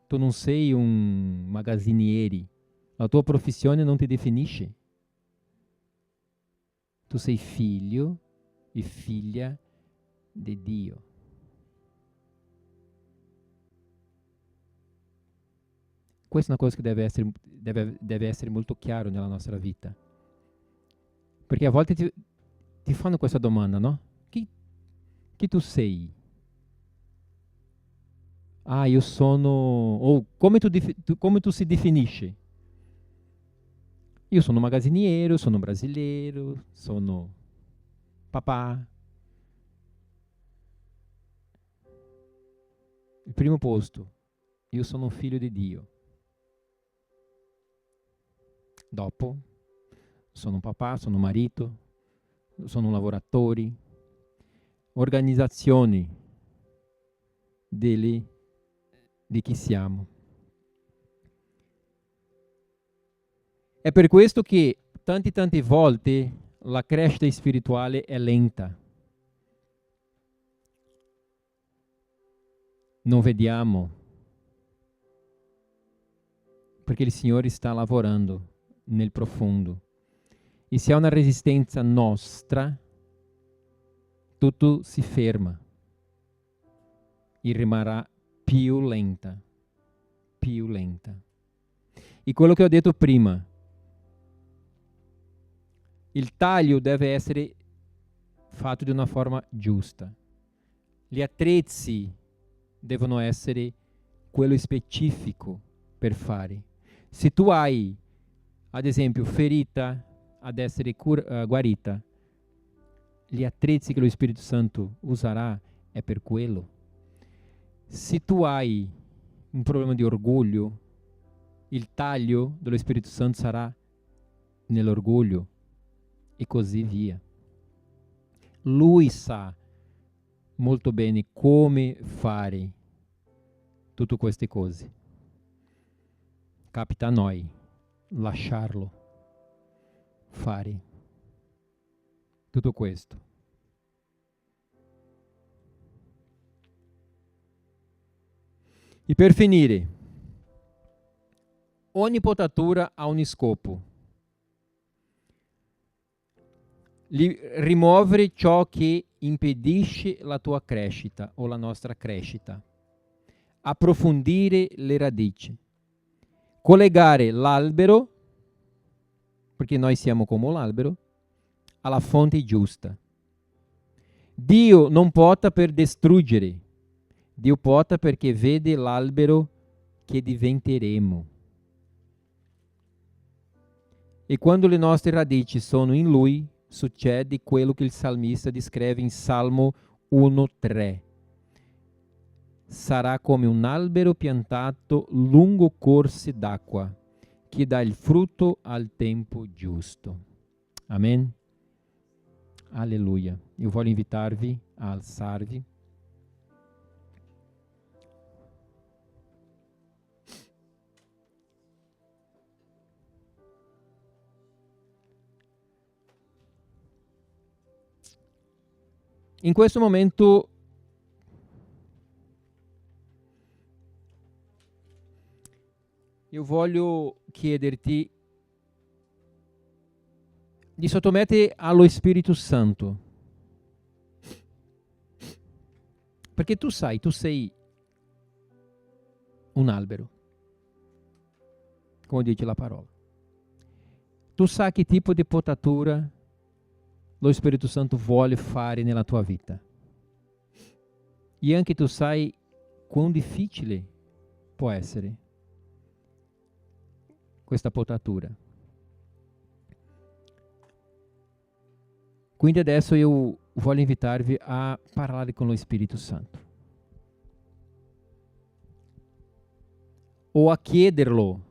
tu non sei un magazziniere, la tua professione non ti definisce. Tu sei figlio e figlia di Dio. Questa è una cosa che deve essere molto chiaro nella nostra vita. Perché a volte ti fanno questa domanda, no? Chi tu sei? Ah, io sono... Ou come tu si definisci? Io sono magazziniero, sono brasileiro, sono papà. Il primo posto, io sono un figlio di Dio. Dopo, sono un papà, sono un marito, sono un lavoratore, organizzazioni di chi siamo. È per questo che tante volte la crescita spirituale è lenta. Non vediamo, perché il Signore sta lavorando nel profondo. E se ha una resistenza nostra, tutto si ferma e rimarrà più lenta. E quello che ho detto prima, il taglio deve essere fatto di una forma giusta. Gli attrezzi devono essere quello specifico per fare. Se tu hai, ad esempio, ferita ad essere guarita, gli attrezzi che lo Spirito Santo userà è per quello. Se tu hai un problema di orgoglio, il taglio dello Spirito Santo sarà nell'orgoglio e così via. Lui sa molto bene come fare tutte queste cose. Capita a noi lasciarlo fare tutto questo. E per finire, ogni potatura ha un scopo. Rimuovere ciò che impedisce la tua crescita o la nostra crescita. Approfondire le radici. Collegare l'albero, perché noi siamo come l'albero, alla fonte giusta. Dio non pota per distruggere, Dio pota perché vede l'albero che diventeremo. E quando le nostre radici sono in Lui, succede quello che il salmista descreve in Salmo 1:3. Sarà come un albero piantato lungo corsi d'acqua, che dà il frutto al tempo giusto. Amen. Alleluia. Io voglio invitarvi a alzarvi. In questo momento io voglio chiederti di sottomettere allo Spirito Santo. Perché tu sai, tu sei un albero, come dice la parola. Tu sai che tipo di potatura lo Spirito Santo vuole fare nella tua vita. E anche tu sai quão difficile può essere questa potatura. Quindi adesso io voglio invitarvi a parlare con lo Spirito Santo. O a chiederlo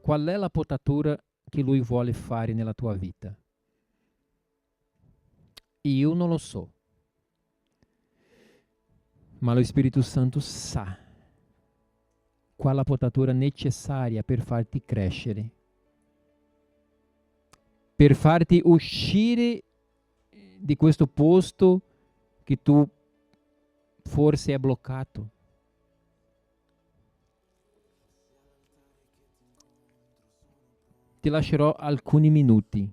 qual è la potatura che lui vuole fare nella tua vita. Io non lo so, ma lo Spirito Santo sa qual è la potatura necessaria per farti crescere per farti uscire di questo posto che tu forse è bloccato. Ti lascerò alcuni minuti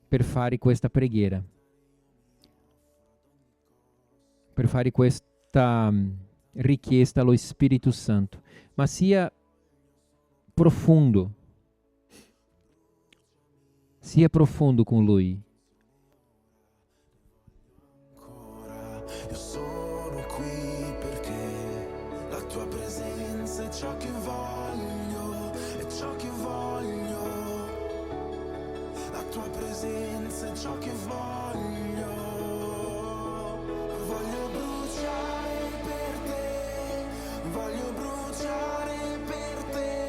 per fare questa preghiera, per fare questa richiesta allo Spirito Santo, ma sia profondo con Lui. Io sono qui perché la tua presenza è ciò che voglio, è ciò che voglio. La tua presenza è ciò che voglio. Voglio bruciare per te, voglio bruciare per te.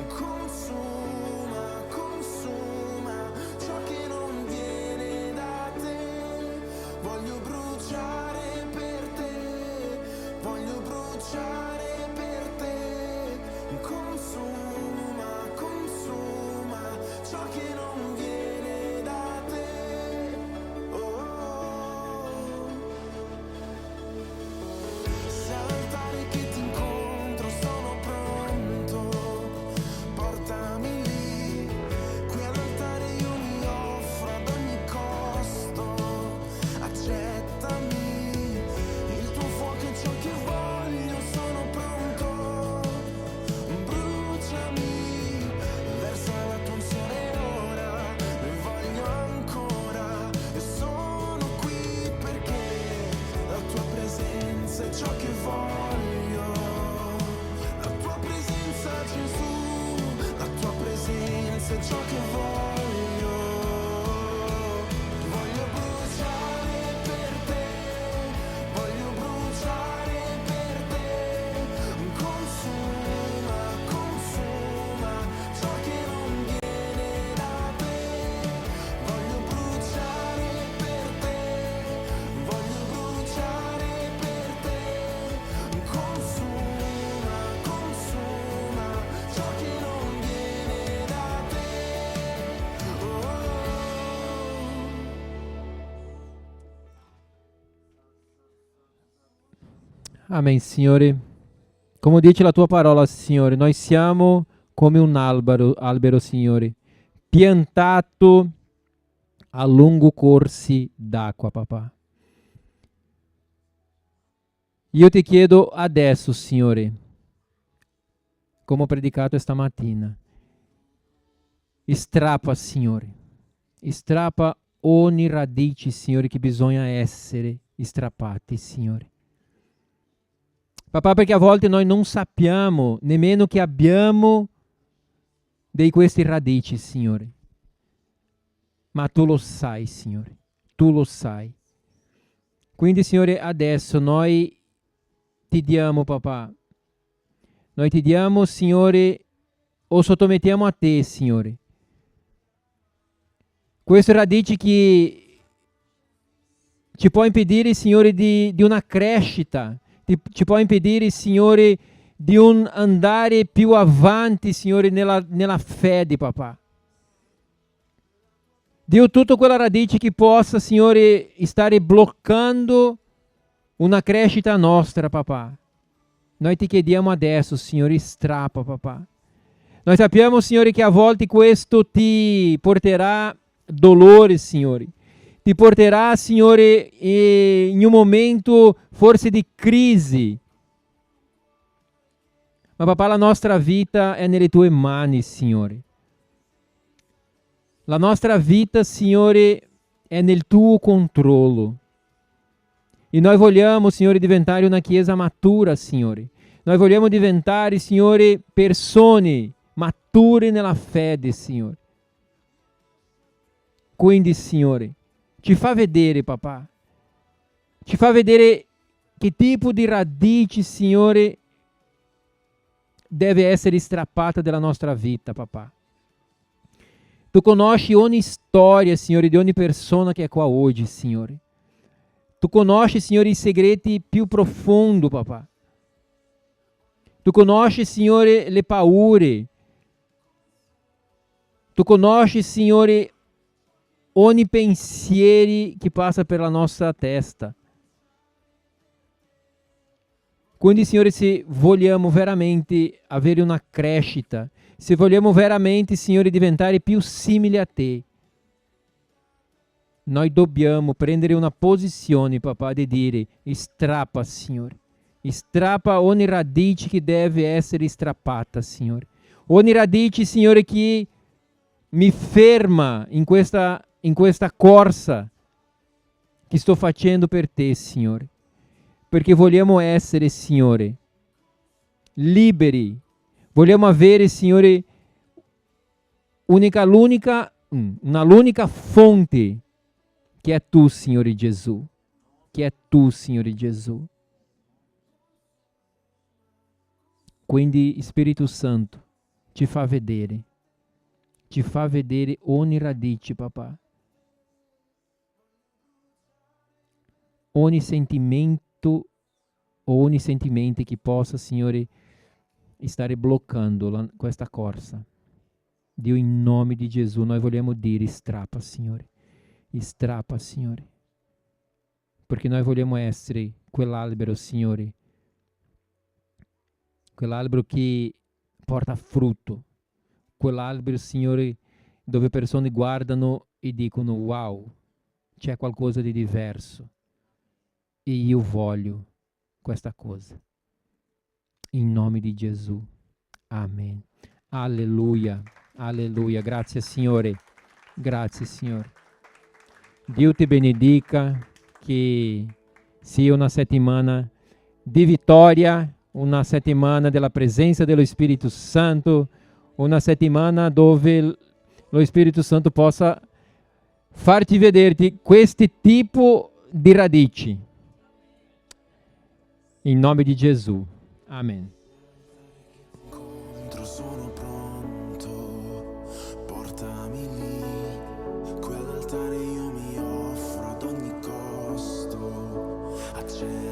Consuma, consuma ciò che non viene da te. Voglio bruciare per te, voglio bruciare per te. Consuma, consuma ciò che non viene da te. Se all'altare che ti incontro sono pronto, portami lì. Qui all'altare io mi offro ad ogni costo. Accettami, il tuo fuoco è ciò che voglio, sono pronto. Bruciami, versa la tua unzione ora, ne voglio ancora. E sono qui perché la tua presenza è ciò che voglio. La tua presenza, Gesù, la tua presenza è ciò che voglio. Voglio bruciare per te, voglio bruciare per te. Consuma, consuma ciò che non viene da te. Voglio bruciare per te, voglio bruciare per te. Consuma, consuma ciò che non viene da te. Amen, Signore. Come dice la tua parola, Signore, noi siamo come un albero, Signore, piantato a lungo corsi d'acqua, papà. Io ti chiedo adesso, Signore, come ho predicato stamattina, strappa, Signore, strappa ogni radice, Signore, che bisogna essere strappati, Signore. Papà, perché a volte noi non sappiamo nemmeno che abbiamo di queste radici, Signore. Ma tu lo sai, Signore. Tu lo sai. Quindi, Signore, adesso noi ti diamo, papà. Noi ti diamo, Signore, o sottomettiamo a te, Signore. Queste radici che ci può impedire, Signore, di una crescita. Ci può impedire, Signore, di un andare più avanti, Signore, nella fede, papà. Dio, tutta quella radice che possa, Signore, stare bloccando una crescita nostra, papà. Noi ti chiediamo adesso, Signore, strappa, papà. Noi sappiamo, Signore, che a volte questo ti porterà dolore, Signore. Ti porterà, Signore, in un momento forse di crisi. Ma papà, la nostra vita è nelle tue mani, Signore. La nostra vita, Signore, è nel tuo controllo. E noi vogliamo, Signore, diventare una chiesa matura, Signore. Noi vogliamo diventare, Signore, persone mature nella fede, Signore. Quindi, Signore, ci fa vedere, papà. Ci fa vedere che tipo di radici, Signore, deve essere strappata dalla nostra vita, papà. Tu conosci ogni storia, Signore, di ogni persona che è qua oggi, Signore. Tu conosci, Signore, i segreti più profondi, papà. Tu conosci, Signore, le paure. Tu conosci, Signore, ogni pensiero che passa per la nostra testa. Quindi, Signore, se vogliamo veramente avere una crescita, se vogliamo veramente, Signore, diventare più simili a Te, noi dobbiamo prendere una posizione, papà, di dire: strappa, Signore. Strappa ogni radice che deve essere strappata, Signore. Ogni radice, Signore, che mi ferma in questa corsa che sto facendo per Te, Signore. Perché vogliamo essere, Signore, liberi. Vogliamo avere, Signore, l'unica fonte che è Tu, Signore Gesù. Che è Tu, Signore Gesù. Quindi, Spirito Santo, ci fa vedere ogni radice, papà. Ogni sentimento che possa, Signore, stare bloccando questa corsa. Dio, in nome di Gesù, noi vogliamo dire: strappa, Signore. Strappa, Signore. Perché noi vogliamo essere quell'albero, Signore. Quell'albero che porta frutto. Quell'albero, Signore, dove persone guardano e dicono: wow, c'è qualcosa di diverso. E io voglio questa cosa. In nome di Gesù. Amen. Alleluia. Alleluia. Grazie, Signore. Grazie, Signore. Dio ti benedica. Che sia una settimana di vittoria, una settimana della presenza dello Spirito Santo, una settimana dove lo Spirito Santo possa farti vedere questo tipo di radici. In nome di Gesù. Amen. Sono pronto, portami lì, quell'altare io mi offro ad ogni costo, accendo